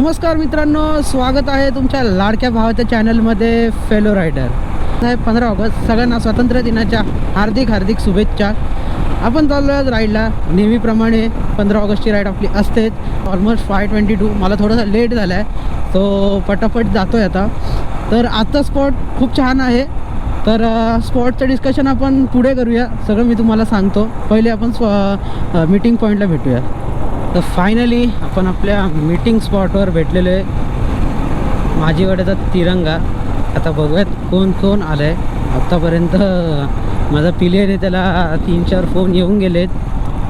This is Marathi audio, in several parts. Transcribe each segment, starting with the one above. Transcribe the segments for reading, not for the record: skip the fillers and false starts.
नमस्कार मित्रांनो, स्वागत आहे तुमच्या लाडक्या भावाच्या चॅनलमध्ये फेलो रायडर. 15 ऑगस्ट सगळ्यांना स्वातंत्र्य दिनाच्या हार्दिक शुभेच्छा. आपण चाललो आहे राईडला. नेहमीप्रमाणे 15 ऑगस्टची राईड आपली असतेच. ऑलमोस्ट 5:22. मला थोडासा लेट झाला आहे, तो पटापट जातो आहे आता. तर आजचा स्पॉट खूप छान आहे. तर स्पॉटचं डिस्कशन आपण पुढे करूया, सगळं मी तुम्हाला सांगतो. पहिले आपण मीटिंग पॉईंटला भेटूया. तर फायनली आपण आपल्या मीटिंग स्पॉटवर भेटलेलो आहे. माझीवाड्याचा तिरंगा. आता बघूयात कोण कोण आलं आहे. आत्तापर्यंत माझा पिलेने त्याला 3-4 फोन येऊन गेलेत.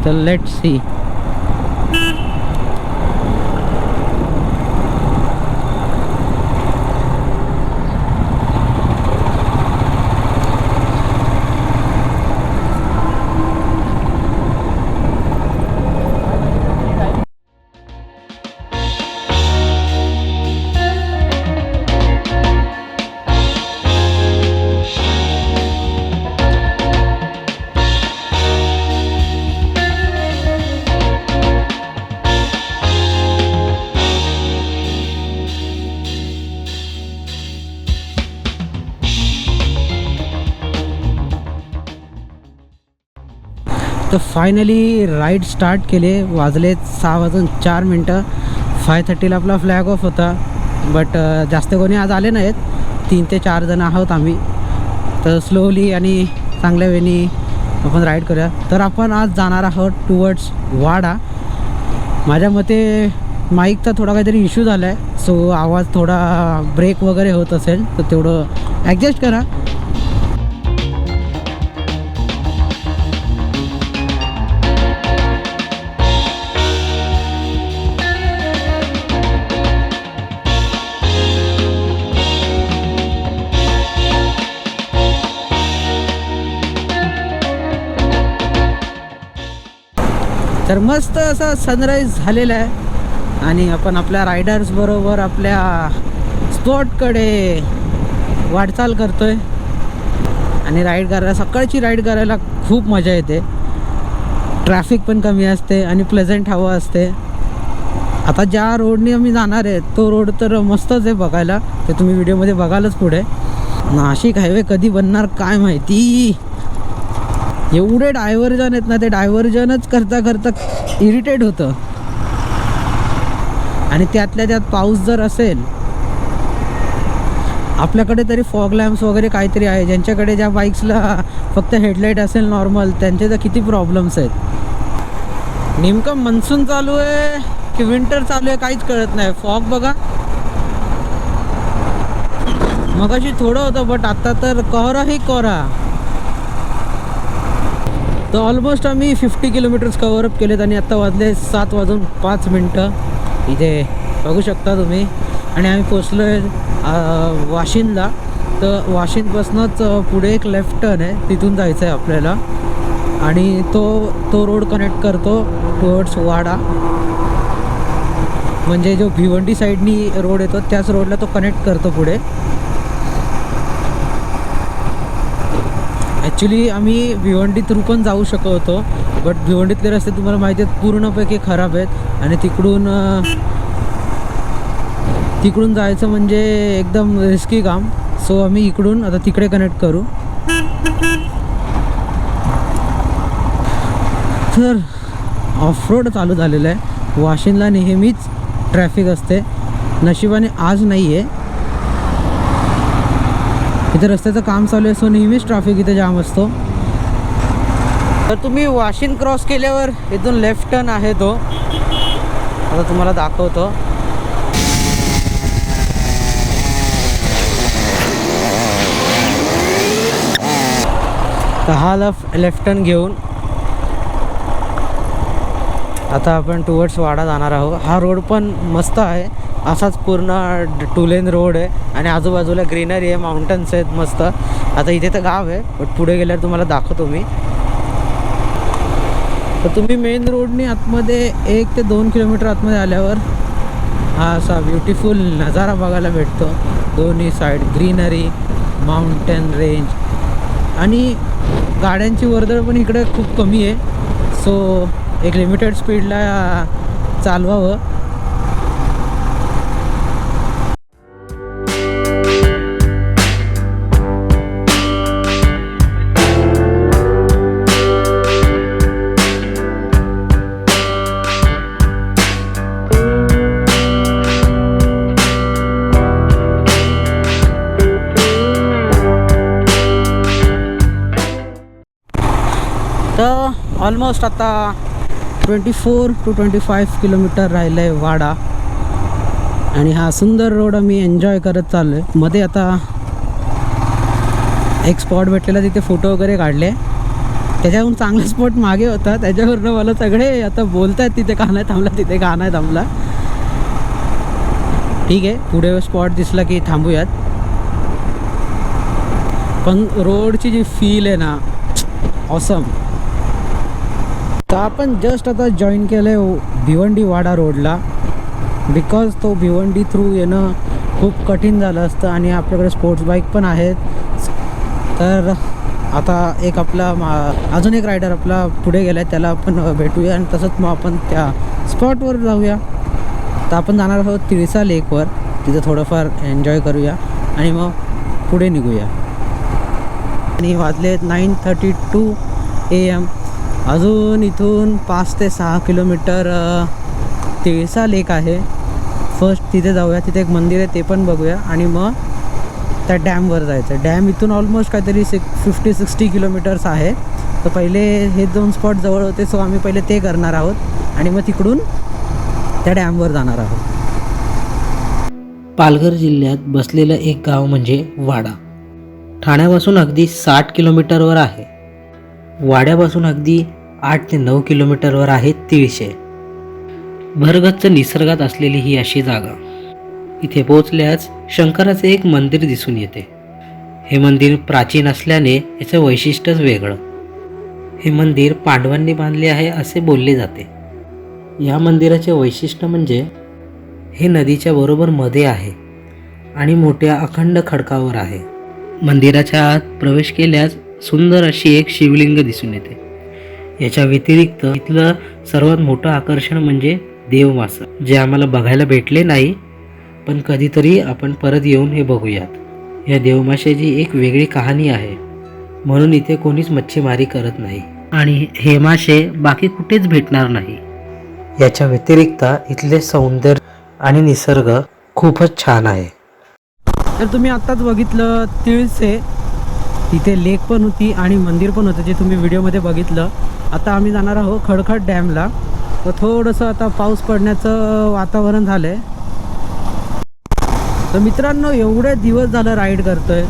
तर लेट्स सी. तर फायनली राईड स्टार्ट केले. वाजले 6:04. 5:30ला आपला फ्लॅग ऑफ होता. बट जास्त कोणी आज आले नाहीत. 3 ते 4 जण आहोत आम्ही. तर स्लोली आणि चांगल्या वेळी आपण राईड करूया. तर आपण आज जाणार आहोत टुवर्ड्स वाडा. माझ्या मते माईकचा थोडा काहीतरी इश्यू झाला आहे, सो आवाज थोडा ब्रेक वगैरे होत असेल तर तेवढं ॲडजस्ट करा. तर मस्त असा सनराईज झालेला आहे आणि आपण आपल्या रायडर्स बरोबर आपल्या स्पॉटकडे वाटचाल करतोय. आणि राईड करायला, सकाळची राईड करायला खूप मजा येते. ट्रॅफिक पण कमी असते आणि प्लेझंट हवा असते. आता ज्या रोडने आम्ही जाणार आहे तो रोड तर मस्तच आहे बघायला. ते तुम्ही व्हिडिओमध्ये बघालच पुढे. नाशिक हायवे कधी बनणार काय माहिती. एवढे डायव्हर्जन आहेत ना, ते डायव्हर्जनच करता करता इरिटेट होतं. आणि त्यातल्या त्यात पाऊस जर असेल, आपल्याकडे तरी फॉग लॅम्प्स वगैरे काहीतरी आहे. ज्यांच्याकडे ज्या बाईक्सला फक्त हेडलाईट असेल नॉर्मल, त्यांचे तर किती प्रॉब्लेम्स आहेत. नेमकं मान्सून चालू आहे की विंटर चालू आहे काहीच कळत नाही. फॉग बघा, मगाशी थोडं होतं बट आता तर कोहराही कोहरा. तर ऑलमोस्ट आम्ही 50 किलोमीटर्स कवरअप केलेत आणि आत्ता वाजले 7:05. इथे बघू शकता तुम्ही. आणि आम्ही पोचलो आहे वाशिंदला. तर वाशिंदपासूनच पुढे एक लेफ्ट टर्न आहे, तिथून जायचं आहे आपल्याला. आणि तो रोड कनेक्ट करतो टुवर्ड्स वाडा. म्हणजे जो भिवंडी साईडनी रोड येतो त्याच रोडला तो कनेक्ट करतो पुढे. ॲक्च्युली आम्ही भिवंडी थ्रू पण जाऊ शकत होतो, बट भिवंडीतले रस्ते तुम्हाला माहिती आहेत पूर्णपैकी खराब आहेत. आणि तिकडून जायचं म्हणजे एकदम रिस्की काम. सो आम्ही इकडून आता तिकडे कनेक्ट करू. तर ऑफरोड चालू झालेलं आहे. वाशिंदला नेहमीच ट्रॅफिक असते, नशिबाने आज नाही आहे. इथे रस्त्याचं काम चालू आहे, सो नेहमीच ट्रॅफिक इथे जाम असतो. तर तुम्ही वाशिंद क्रॉस केल्यावर इथून लेफ्ट टर्न आहे तो. आता तुम्हाला दाखवतो. तर हा लेफ्ट टर्न घेऊन आता आपण टुवर्ड्स वाडा जाणार आहोत. हा रोड पण मस्त आहे, असाच पूर्ण 2 लेन रोड आहे आणि आजूबाजूला ग्रीनरी आहे, माउंटन्स आहेत मस्त. आता इथे तर गाव आहे बट पुढे गेल्यावर तुम्हाला दाखवतो मी. तर तुम्ही मेन रोडने आतमध्ये 1 ते 2 किलोमीटर आतमध्ये आल्यावर हा असा ब्युटिफुल नजारा बघायला भेटतो. दोन्ही साईड ग्रीनरी, माउंटेन रेंज आणि गाड्यांची वर्दळ पण इकडे खूप कमी आहे. सो एक लिमिटेड स्पीडला चालवावं. ऑलमोस्ट आता 24 to 25 किलोमीटर राहिलं आहे वाडा. आणि हा सुंदर रोड आम्ही एन्जॉय करत चाललो आहे. मध्ये आता एक स्पॉट भेटलेला, तिथे फोटो वगैरे काढले. त्याच्याहून चांगला स्पॉट मागे होता, त्याच्यावरनं मला सगळे आता बोलत आहेत तिथे का नाही थांबला, तिथे का नाही थांबला. ठीक आहे, पुढे स्पॉट दिसला की थांबूयात. पण रोडची जी फील आहे ना, ऑसम. तर आपण जस्ट आता जॉईन केलं आहे भिवंडी वाडा रोडला, बिकॉज तो भिवंडी थ्रू येणं खूप कठीण झालं असतं आणि आपल्याकडे स्पोर्ट्स बाईक पण आहेत. तर आता एक आपला अजून एक रायडर आपला पुढे गेला आहे, त्याला आपण भेटूया आणि तसंच मग आपण त्या स्पॉटवर जाऊया. तर आपण जाणार आहोत तिळसा लेकवर, तिथं थोडंफार एन्जॉय करूया आणि मग पुढे निघूया. आणि वाजले 9:32 AM. अजून इथून 5 ते 6 किलोमीटर तिळसा लेक आहे. फर्स्ट तिथे जाऊया, तिथे एक मंदिर आहे ते पण बघूया आणि मग त्या डॅमवर जायचं. डॅम इथून ऑलमोस्ट काहीतरी 50-60 किलोमीटर्स आहे. तर पहिले हे 2 स्पॉट जवळ होते, सो आम्ही पहिले ते करणार आहोत आणि मग तिकडून त्या डॅमवर जाणार आहोत. पालघर जिल्ह्यात बसलेलं एक गाव म्हणजे वाडा. ठाण्यापासून अगदी 60 किलोमीटरवर आहे. वाड्यापासून अगदी 8 ते 9 किलोमीटरवर आहे तिळशे. भरगच्च निसर्गात असलेली ही अशी जागा. इथे पोहोचल्यास शंकराचे एक मंदिर दिसून येते. हे मंदिर प्राचीन असल्याने याचं वैशिष्ट्यच वेगळं. हे मंदिर पांडवांनी बांधले आहे असे बोलले जाते. या मंदिराचे वैशिष्ट्य म्हणजे हे नदीच्या बरोबर मध्ये आहे आणि मोठ्या अखंड खडकावर आहे. मंदिराच्या आत प्रवेश केल्यास सुंदर अशी एक शिवलिंग दिसून येते. याच्या व्यतिरिक्त इथलं सर्वात मोठं आकर्षण म्हणजे देवमासा, जे आम्हाला बघायला भेटले नाही, पण कधीतरी आपण परत येऊन हे बघूयात. या देवमाशाची एक वेगळी कहाणी आहे, म्हणून इथे कोणीच मच्छीमारी करत नाही आणि हे मासे बाकी कुठेच भेटणार नाही. याच्या व्यतिरिक्त इथले सौंदर्य आणि निसर्ग खूपच छान आहे. तर तुम्ही आत्ताच बघितलं तिळसे, तिथे लेक पण होती आणि मंदिर पण होतं जे तुम्ही व्हिडिओमध्ये बघितलं. आता आम्ही जाणार आहोत खडखड डॅमला. तर थोडंसं आता पाऊस पडण्याचं वातावरण झालं आहे. तर मित्रांनो, एवढे दिवस झालं राईड करतो आहे.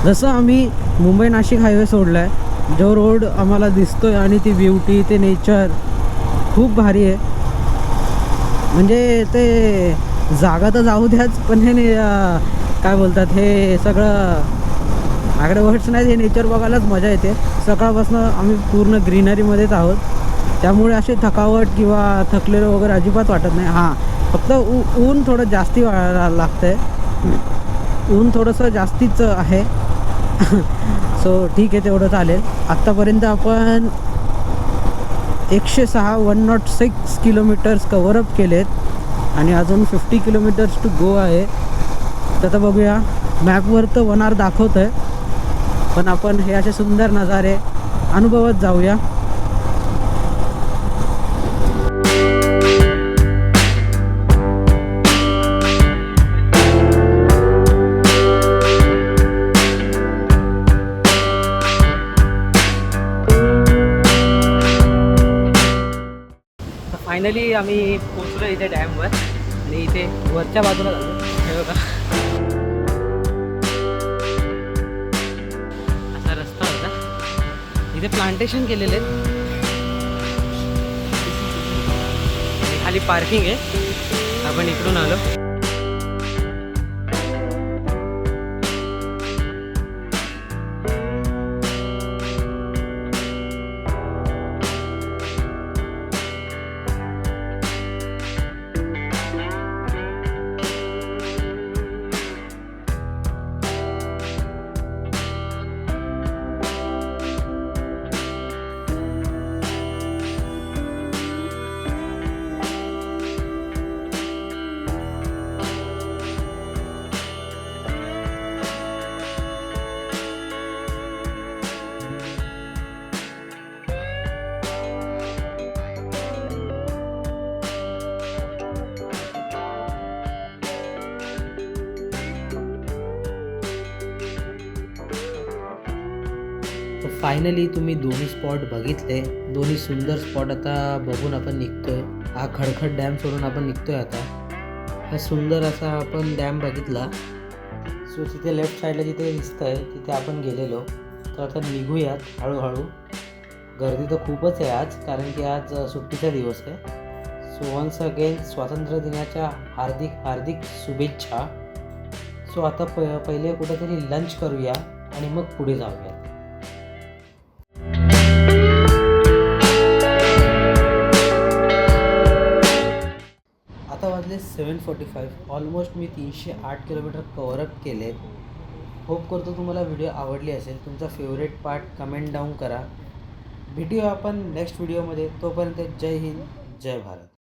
जसं आम्ही मुंबई नाशिक हायवे सोडला आहे, जो रोड आम्हाला दिसतो आहे आणि ती ब्युटी, ते नेचर खूप भारी आहे. म्हणजे ते जागा तर जाऊ द्याच, पण हे काय बोलतात, हे सगळं माझ्याकडे वर्ड्स नाही, हे नेचर बघायलाच मजा येते. सकाळपासून आम्ही पूर्ण ग्रीनरीमध्येच आहोत, त्यामुळे असे थकावट किंवा थकलेलं वगैरे अजिबात वाटत नाही. हां, फक्त ऊन थोडं जास्ती लागतं आहे, ऊन थोडंसं जास्तीच आहे. सो ठीक आहे, तेवढं चालेल. आत्तापर्यंत आपण 106 किलोमीटर्स कव्हरअप केलेत आणि अजून 50 किलोमीटर्स टू गो आहे. तर आता बघूया, मॅपवर तर 1 hour दाखवतं आहे, पण आपण हे असे सुंदर नजारे अनुभवत जाऊया. फायनली आम्ही पोचलो इथे डॅमवर आणि इथे वरच्या बाजूला झालो. हे बघा, असा रस्ता होता. इथे प्लांटेशन केलेले आहेत, खाली पार्किंग आहे. आपण इकडून आलो. तर फायनली तुम्ही दोन्ही स्पॉट बघितले, दोन्ही सुंदर स्पॉट आता बघून आपण निघतोय. हा खडखड डॅम सोडून आपण निघतोय आता. हा सुंदर असा आपण डॅम बघितला. सो तिथे लेफ्ट साईडला जिथे दिसतंय तिथे आपण गेलेलो. तर आता निघूयात हळूहळू. गर्दी तर खूपच आहे आज, कारण की आज सुट्टीचा दिवस आहे. सो वन्स अगेन स्वातंत्र्य दिनाच्या हार्दिक हार्दिक शुभेच्छा. सो आता पहिले कुठेतरी लंच करूया आणि मग पुढे जाऊया. आता वाजले 7:45. ऑलमोस्ट मी 308 किलोमीटर कव्हरअप केले. होप करतो तुम्हाला व्हिडिओ आवडली असेल. तुमचा फेवरेट पार्ट कमेंट डाऊन करा. भेटूया आपण नेक्स्ट व्हिडिओमध्ये. तोपर्यंत जय हिंद, जय भारत.